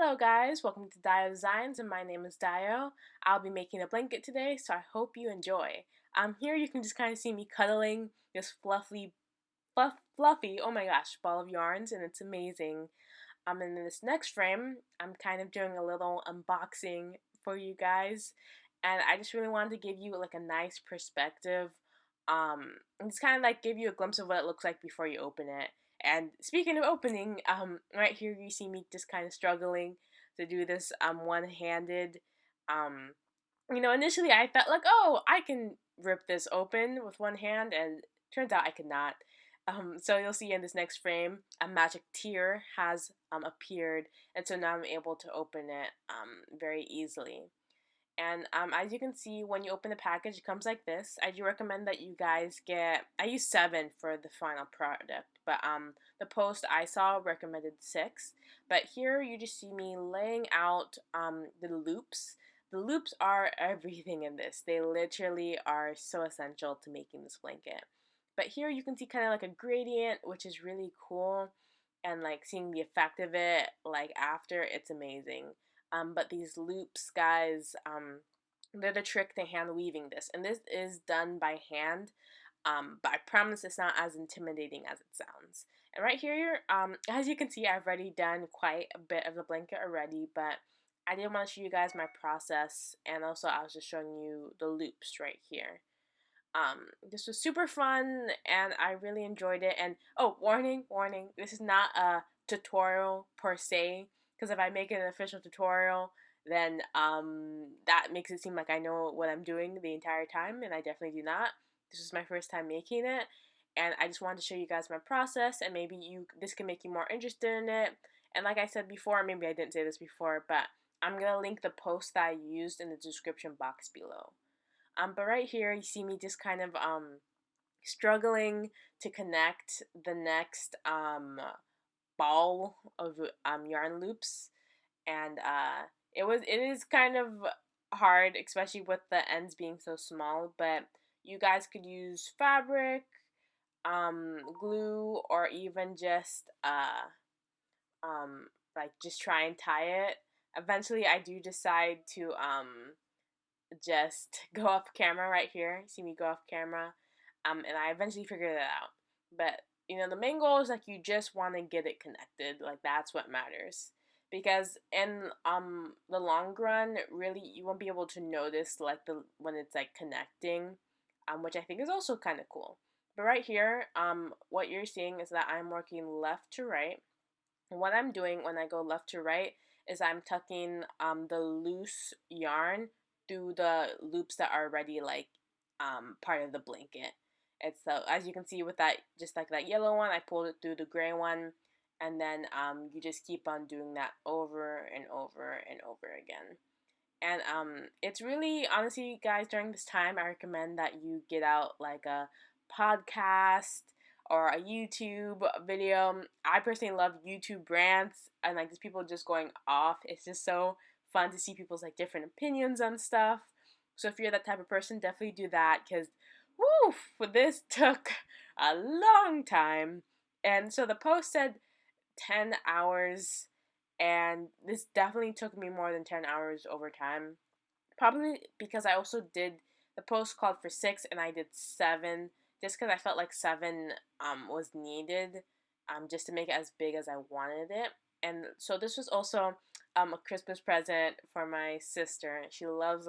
Hello guys, welcome to Dio Designs and my name is Dio. I'll be making a blanket today, so I hope you enjoy. Here you can just kind of see me cuddling this fluffy, oh my gosh, ball of yarns, and it's amazing. In this next frame, I'm kind of doing a little unboxing for you guys, and I just really wanted to give you like a nice perspective. And just kind of like give you a glimpse of what it looks like before you open it. And speaking of opening, right here you see me just kind of struggling to do this one-handed. Um, Initially I thought like, oh, I can rip this open with one hand, and turns out I could not. So you'll see in this next frame, a magic tear has appeared, and so now I'm able to open it very easily. And as you can see, when you open the package, it comes like this. I do recommend that you guys get, I use 7 for the final product, but the post I saw recommended 6. But here you just see me laying out the loops. The loops are everything in this. They literally are so essential to making this blanket. But here you can see kind of like a gradient, which is really cool, and like seeing the effect of it like after, it's amazing. But these loops, guys, they're the trick to hand weaving this. And this is done by hand, but I promise it's not as intimidating as it sounds. And right here, as you can see, I've already done quite a bit of the blanket already, but I did want to show you guys my process, and also I was just showing you the loops right here. This was super fun, and I really enjoyed it. And oh, warning, warning, this is not a tutorial per se, because if I make it an official tutorial, then that makes it seem like I know what I'm doing the entire time, and I definitely do not. This is my first time making it, and I just wanted to show you guys my process, and maybe this can make you more interested in it. And like I said before, maybe I didn't say this before, but I'm gonna link the post that I used in the description box below. But right here, you see me just kind of struggling to connect the next ball of yarn loops, and it is kind of hard, especially with the ends being so small. But you guys could use fabric, glue, or even just like just try and tie it. Eventually, I do decide to just go off camera right here. See me go off camera. And I eventually figured it out. But the main goal is like you just want to get it connected. Like that's what matters. Because in the long run, really you won't be able to notice like the when it's like connecting, which I think is also kind of cool. But right here, what you're seeing is that I'm working left to right. And what I'm doing when I go left to right is I'm tucking the loose yarn through the loops that are already like part of the blanket. It's so as you can see with that, just like that yellow one, I pulled it through the gray one, and then you just keep on doing that over and over and over again. And it's really, honestly, guys, during this time, I recommend that you get out like a podcast or a YouTube video. I personally love YouTube rants and like just people just going off. It's just so fun to see people's like different opinions on stuff. So if you're that type of person, definitely do that, because woo, this took a long time. And so the post said 10 hours, and this definitely took me more than 10 hours over time. Probably because I also did, the post called for 6 and I did 7, just because I felt like 7 was needed, just to make it as big as I wanted it. And so this was also a Christmas present for my sister. She loves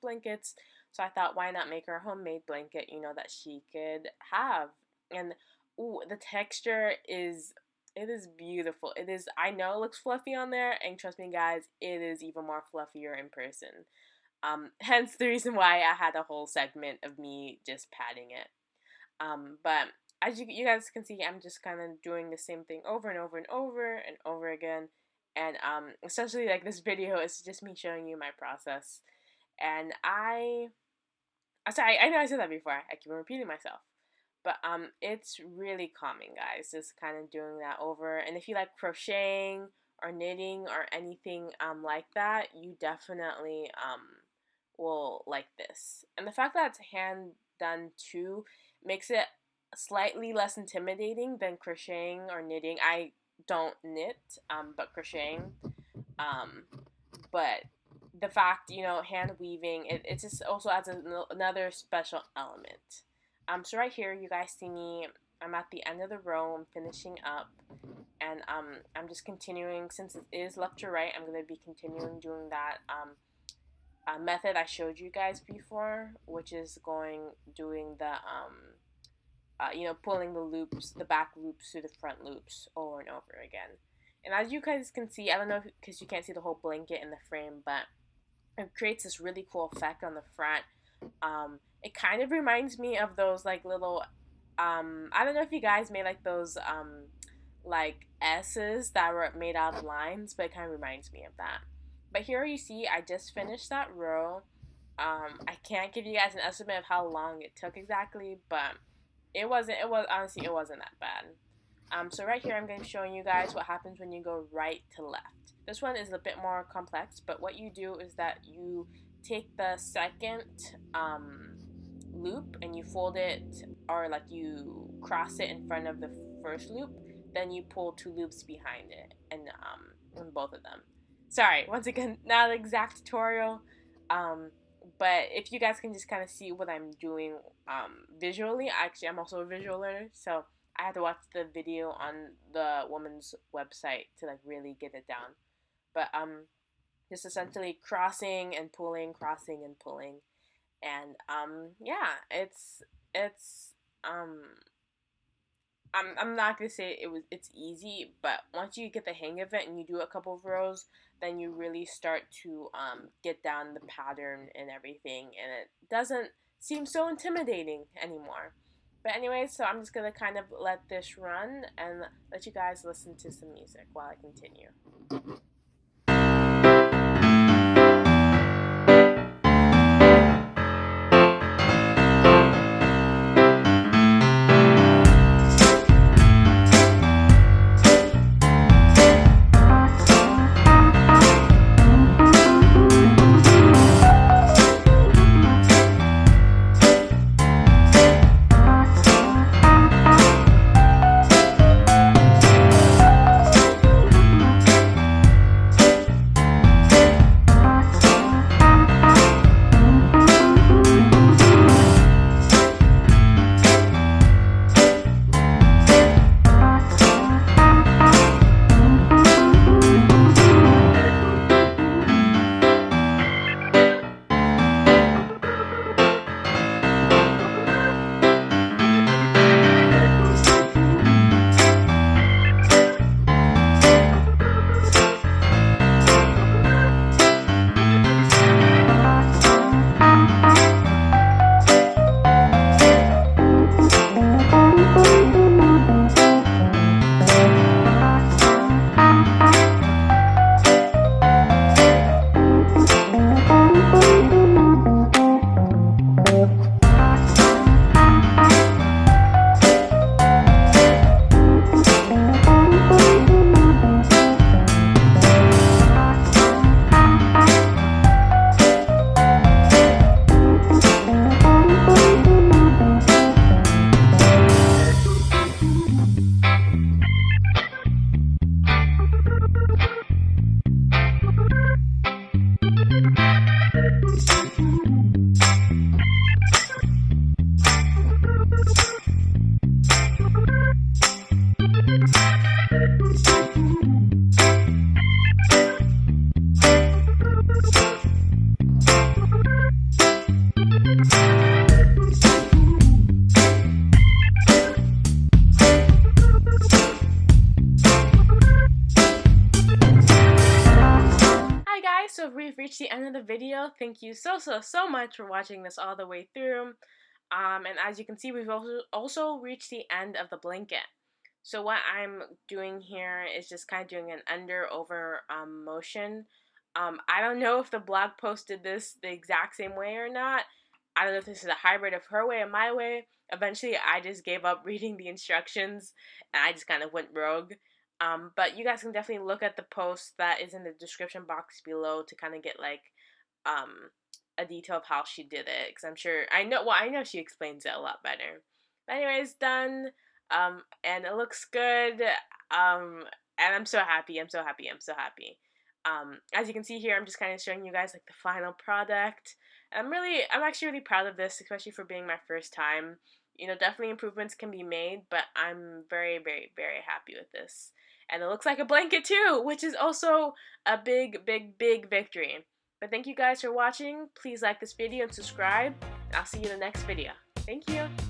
blankets, so I thought, why not make her a homemade blanket, that she could have. And ooh, the texture is, it is beautiful. It is, I know it looks fluffy on there, and trust me guys, it is even more fluffier in person. Hence the reason why I had a whole segment of me just patting it. But as you guys can see, I'm just kind of doing the same thing over and over and over and over again. And essentially, like, this video is just me showing you my process. And I'm sorry, I know I said that before. I keep repeating myself. But it's really calming, guys, just kind of doing that over. And if you like crocheting or knitting or anything like that, you definitely will like this. And the fact that it's hand done too makes it slightly less intimidating than crocheting or knitting. I don't knit, but crocheting. But the fact, hand weaving, it just also adds another special element. So right here, you guys see me. I'm at the end of the row. I'm finishing up, and I'm just continuing. Since it is left to right, I'm gonna be continuing doing that method I showed you guys before, which is doing the pulling the loops, the back loops through the front loops over and over again. And as you guys can see, I don't know because you can't see the whole blanket in the frame, but it creates this really cool effect on the front. It kind of reminds me of those like little, I don't know if you guys made like those like S's that were made out of lines, but it kind of reminds me of that. But here you see, I just finished that row. I can't give you guys an estimate of how long it took exactly, but it wasn't. It was honestly, it wasn't that bad. So right here, I'm going to be showing you guys what happens when you go right to left. This one is a bit more complex, but what you do is that you take the second loop and you fold it, or like you cross it in front of the first loop. Then you pull 2 loops behind it, and in both of them. Sorry, once again, not an exact tutorial. But if you guys can just kind of see what I'm doing visually, actually, I'm also a visual learner, so I had to watch the video on the woman's website to like really get it down. But just essentially crossing and pulling, crossing and pulling, and yeah, it's I'm not gonna say it's easy, but once you get the hang of it and you do a couple of rows, then you really start to get down the pattern and everything, and it doesn't seem so intimidating anymore. But anyways, so I'm just gonna kind of let this run and let you guys listen to some music while I continue. So we've reached the end of the video. Thank you so much for watching this all the way through. And as you can see, we've also reached the end of the blanket. So what I'm doing here is just kind of doing an under-over motion. I don't know if the blog post did this the exact same way or not. I don't know if this is a hybrid of her way and my way. Eventually, I just gave up reading the instructions, and I just kind of went rogue. But you guys can definitely look at the post that is in the description box below to kind of get like a detail of how she did it, because I know she explains it a lot better. But anyways, done. And it looks good. And I'm so happy. As you can see here, I'm just kind of showing you guys like the final product. I'm actually really proud of this, especially for being my first time. You know, definitely improvements can be made, but I'm very, very, very happy with this. And it looks like a blanket too, which is also a big, big, big victory. But thank you guys for watching. Please like this video and subscribe. I'll see you in the next video. Thank you.